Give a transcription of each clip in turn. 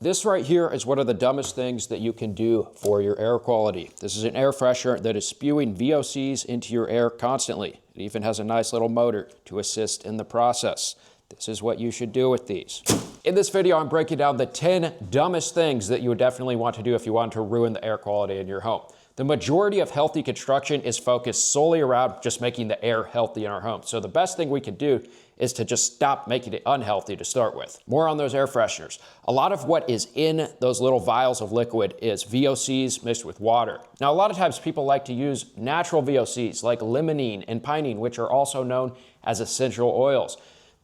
This right here is one of the dumbest things that you can do for your air quality. This is an air freshener that is spewing VOCs into your air constantly. It even has a nice little motor to assist in the process. This is what you should do with these. In this video, I'm breaking down the 10 dumbest things that you would definitely want to do if you want to ruin the air quality in your home. The majority of healthy construction is focused solely around just making the air healthy in our home. So the best thing we can do is to just stop making it unhealthy to start with. More on those air fresheners. A lot of what is in those little vials of liquid is VOCs mixed with water. Now, a lot of times people like to use natural VOCs like limonene and pinene, which are also known as essential oils.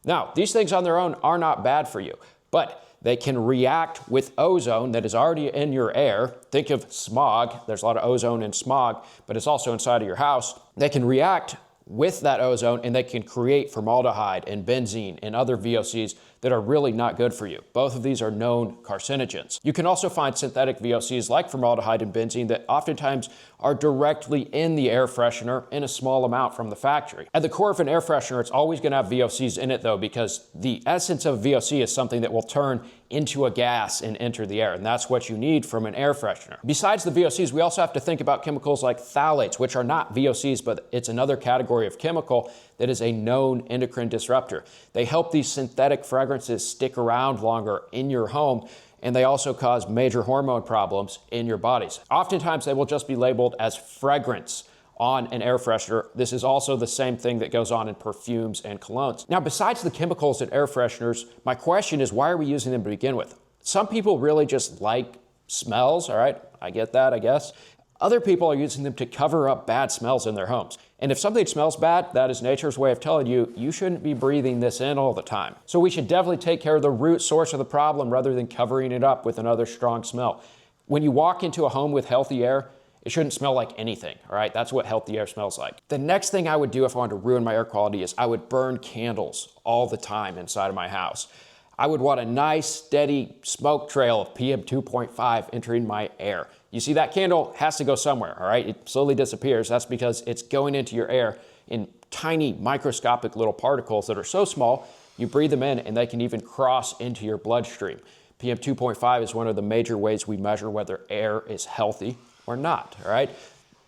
Now, these things on their own are not bad for you, but they can react with ozone that is already in your air. Think of smog. There's a lot of ozone in smog, but it's also inside of your house. They can react with that ozone and they can create formaldehyde and benzene and other VOCs that are really not good for you. Both of these are known carcinogens. You can also find synthetic VOCs like formaldehyde and benzene that oftentimes are directly in the air freshener in a small amount from the factory. At the core of an air freshener, it's always going to have VOCs in it though, because the essence of VOC is something that will turn into a gas and enter the air, and that's what you need from an air freshener. Besides the VOCs, we also have to think about chemicals like phthalates, which are not VOCs, but it's another category of chemical that is a known endocrine disruptor. They help these synthetic fragrances stick around longer in your home, and they also cause major hormone problems in your bodies. Oftentimes, they will just be labeled as fragrance on an air freshener. This is also the same thing that goes on in perfumes and colognes. Now, besides the chemicals in air fresheners, my question is, why are we using them to begin with? Some people really just like smells, all right? I get that, I guess. Other people are using them to cover up bad smells in their homes. And if something smells bad, that is nature's way of telling you, you shouldn't be breathing this in all the time. So we should definitely take care of the root source of the problem rather than covering it up with another strong smell. When you walk into a home with healthy air, it shouldn't smell like anything, all right? That's what healthy air smells like. The next thing I would do if I wanted to ruin my air quality is I would burn candles all the time inside of my house. I would want a nice, steady smoke trail of PM 2.5 entering my air. You see, that candle has to go somewhere, all right? It slowly disappears. That's because it's going into your air in tiny, microscopic little particles that are so small, you breathe them in and they can even cross into your bloodstream. PM 2.5 is one of the major ways we measure whether air is healthy or not, all right?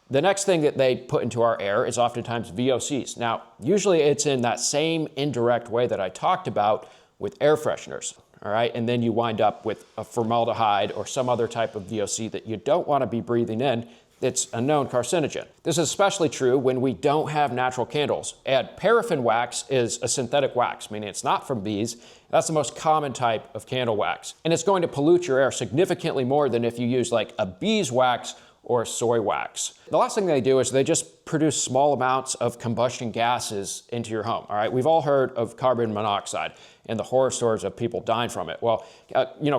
The next thing that they put into our air is oftentimes VOCs. Now, usually it's in that same indirect way that I talked about with air fresheners, all right? And then you wind up with a formaldehyde or some other type of VOC that you don't want to be breathing in. It's a known carcinogen. This is especially true when we don't have natural candles. And paraffin wax is a synthetic wax, meaning it's not from bees. That's the most common type of candle wax. And it's going to pollute your air significantly more than if you use like a beeswax or soy wax. The last thing they do is they just produce small amounts of combustion gases into your home, all right? We've all heard of carbon monoxide and the horror stories of people dying from it. Well,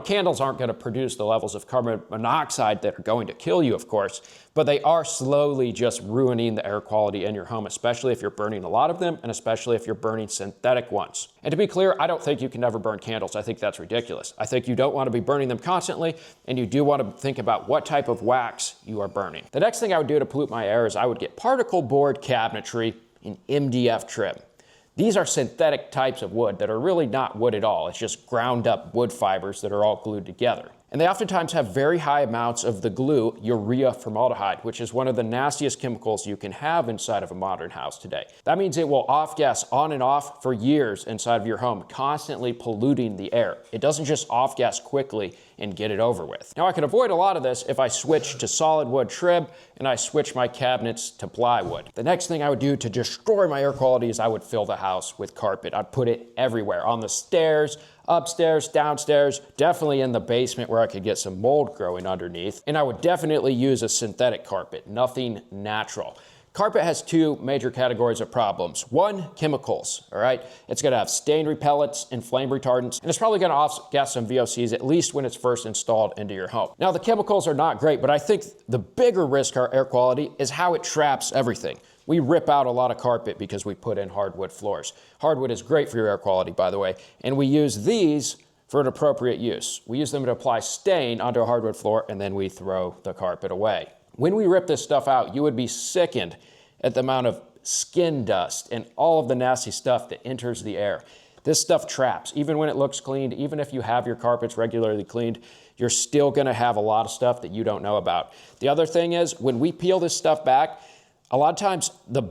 candles aren't going to produce the levels of carbon monoxide that are going to kill you, of course, but they are slowly just ruining the air quality in your home, especially if you're burning a lot of them and especially if you're burning synthetic ones. And to be clear, I don't think you can never burn candles. I think that's ridiculous. I think you don't want to be burning them constantly, and you do want to think about what type of wax you are burning. The next thing I would do to pollute my air is I would get particle board cabinetry in MDF trim. These are synthetic types of wood that are really not wood at all. It's just ground up wood fibers that are all glued together. And they oftentimes have very high amounts of the glue, urea formaldehyde, which is one of the nastiest chemicals you can have inside of a modern house today. That means it will off-gas on and off for years inside of your home, constantly polluting the air. It doesn't just off-gas quickly and get it over with. Now, I could avoid a lot of this if I switch to solid wood trim and I switch my cabinets to plywood. The next thing I would do to destroy my air quality is I would fill the house with carpet. I'd put it everywhere, on the stairs, upstairs, downstairs, definitely in the basement where I could get some mold growing underneath. And I would definitely use a synthetic carpet, nothing natural. Carpet has two major categories of problems. One, chemicals, all right? It's gonna have stain repellents and flame retardants, and it's probably gonna off-gas some VOCs, at least when it's first installed into your home. Now, the chemicals are not great, but I think the bigger risk to our air quality is how it traps everything. We rip out a lot of carpet because we put in hardwood floors. Hardwood is great for your air quality, by the way, and we use these for an appropriate use. We use them to apply stain onto a hardwood floor, and then we throw the carpet away. When we rip this stuff out, you would be sickened at the amount of skin dust and all of the nasty stuff that enters the air. This stuff traps. Even when it looks cleaned, even if you have your carpets regularly cleaned, you're still gonna have a lot of stuff that you don't know about. The other thing is, when we peel this stuff back, a lot of times the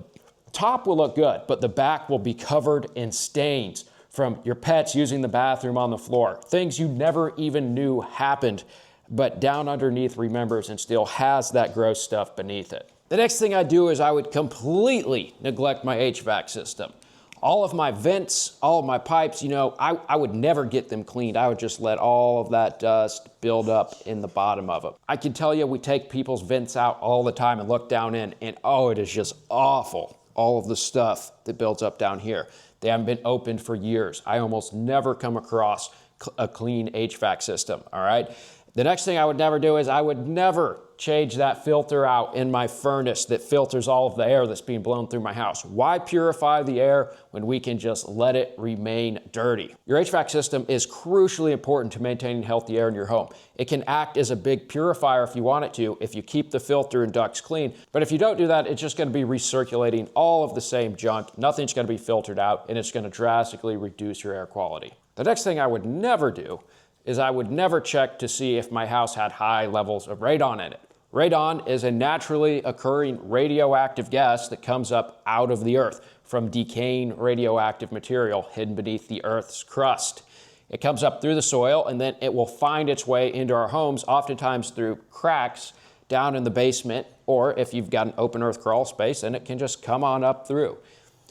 top will look good, but the back will be covered in stains from your pets using the bathroom on the floor. Things you never even knew happened, but down underneath remembers and still has that gross stuff beneath it. The next thing I do is I would completely neglect my HVAC system. All of my vents, all of my pipes, I would never get them cleaned. I would just let all of that dust build up in the bottom of them. I can tell you, we take people's vents out all the time and look down in, and oh, it is just awful. All of the stuff that builds up down here. They haven't been opened for years. I almost never come across a clean HVAC system, all right? The next thing I would never do is I would never change that filter out in my furnace that filters all of the air that's being blown through my house. Why purify the air when we can just let it remain dirty? Your HVAC system is crucially important to maintaining healthy air in your home. It can act as a big purifier if you want it to, if you keep the filter and ducts clean. But if you don't do that, it's just going to be recirculating all of the same junk. Nothing's going to be filtered out, and it's going to drastically reduce your air quality. The next thing I would never do is I would never check to see if my house had high levels of radon in it. Radon is a naturally occurring radioactive gas that comes up out of the earth from decaying radioactive material hidden beneath the earth's crust. It comes up through the soil, and then it will find its way into our homes, oftentimes through cracks down in the basement, or if you've got an open earth crawl space, then it can just come on up through.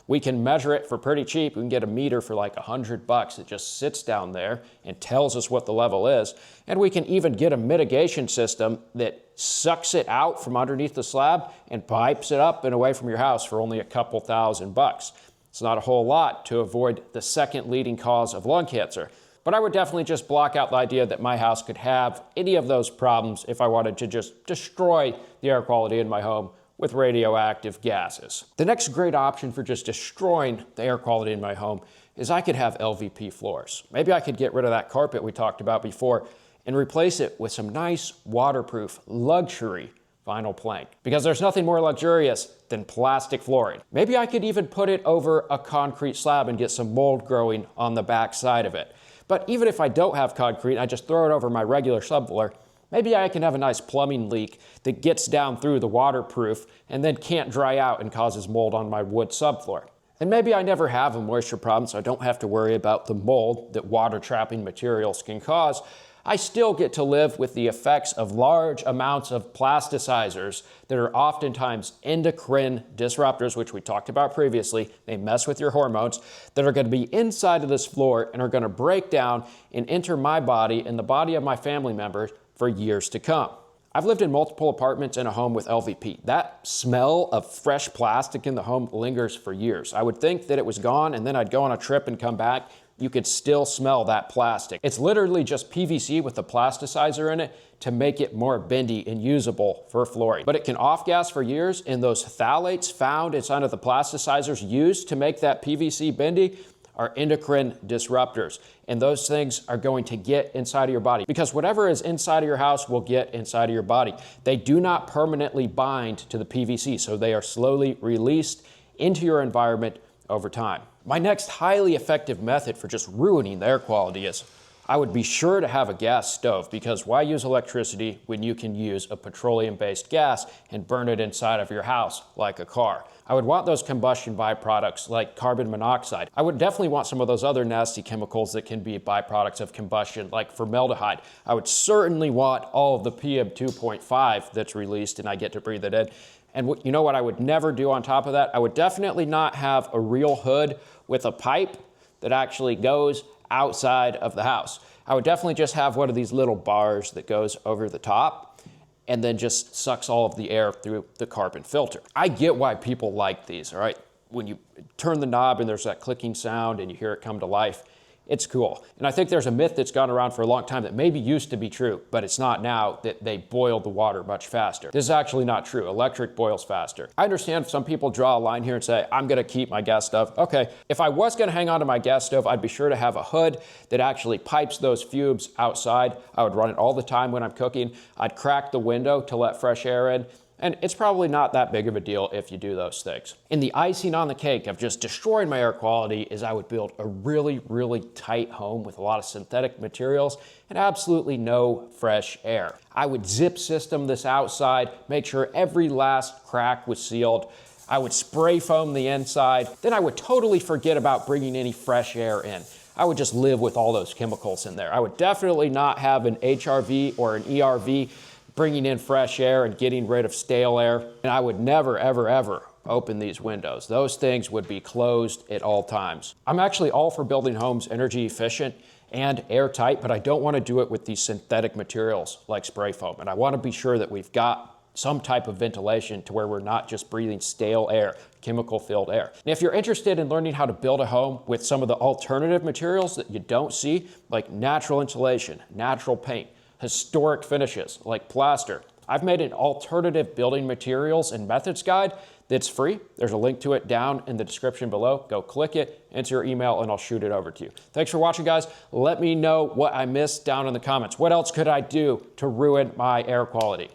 We can measure it for pretty cheap. We can get a meter for like $100. It just sits down there and tells us what the level is. And we can even get a mitigation system that sucks it out from underneath the slab and pipes it up and away from your house for only a couple $1,000. It's not a whole lot to avoid the second leading cause of lung cancer. But I would definitely just block out the idea that my house could have any of those problems if I wanted to just destroy the air quality in my home with radioactive gases. The next great option for just destroying the air quality in my home is I could have LVP floors. Maybe I could get rid of that carpet we talked about before and replace it with some nice waterproof luxury vinyl plank, because there's nothing more luxurious than plastic flooring. Maybe I could even put it over a concrete slab and get some mold growing on the back side of it. But even if I don't have concrete, I just throw it over my regular subfloor, maybe I can have a nice plumbing leak that gets down through the waterproof and then can't dry out and causes mold on my wood subfloor. And maybe I never have a moisture problem, so I don't have to worry about the mold that water trapping materials can cause. I still get to live with the effects of large amounts of plasticizers that are oftentimes endocrine disruptors, which we talked about previously. They mess with your hormones, that are going to be inside of this floor and are going to break down and enter my body and the body of my family members for years to come. I've lived in multiple apartments in a home with LVP. That smell of fresh plastic in the home lingers for years. I would think that it was gone, and then I'd go on a trip and come back. You could still smell that plastic. It's literally just PVC with a plasticizer in it to make it more bendy and usable for flooring. But it can off-gas for years, and those phthalates found inside of the plasticizers used to make that PVC bendy are endocrine disruptors. And those things are going to get inside of your body, because whatever is inside of your house will get inside of your body. They do not permanently bind to the PVC, so they are slowly released into your environment over time. My next highly effective method for just ruining the air quality is I would be sure to have a gas stove, because why use electricity when you can use a petroleum-based gas and burn it inside of your house like a car? I would want those combustion byproducts like carbon monoxide. I would definitely want some of those other nasty chemicals that can be byproducts of combustion, like formaldehyde. I would certainly want all of the PM2.5 that's released and I get to breathe it in. And you know what I would never do on top of that? I would definitely not have a real hood with a pipe that actually goes outside of the house. I would definitely just have one of these little bars that goes over the top and then just sucks all of the air through the carbon filter. I get why people like these, all right? When you turn the knob and there's that clicking sound and you hear it come to life, it's cool. And I think there's a myth that's gone around for a long time that maybe used to be true, but it's not now, that they boil the water much faster. This is actually not true. Electric boils faster. I understand if some people draw a line here and say, I'm gonna keep my gas stove. Okay, if I was gonna hang on to my gas stove, I'd be sure to have a hood that actually pipes those fumes outside. I would run it all the time when I'm cooking. I'd crack the window to let fresh air in. And it's probably not that big of a deal if you do those things. And the icing on the cake of just destroying my air quality is I would build a really, really tight home with a lot of synthetic materials and absolutely no fresh air. I would zip system this outside, make sure every last crack was sealed. I would spray foam the inside. Then I would totally forget about bringing any fresh air in. I would just live with all those chemicals in there. I would definitely not have an HRV or an ERV bringing in fresh air and getting rid of stale air. And I would never, ever, ever open these windows. Those things would be closed at all times. I'm actually all for building homes energy efficient and airtight, but I don't want to do it with these synthetic materials like spray foam. And I want to be sure that we've got some type of ventilation to where we're not just breathing stale air, chemical-filled air. And if you're interested in learning how to build a home with some of the alternative materials that you don't see, like natural insulation, natural paint, historic finishes like plaster, I've made an alternative building materials and methods guide that's free. There's a link to it down in the description below. Go click it, enter your email, and I'll shoot it over to you. Thanks for watching, guys. Let me know what I missed down in the comments. What else could I do to ruin my air quality?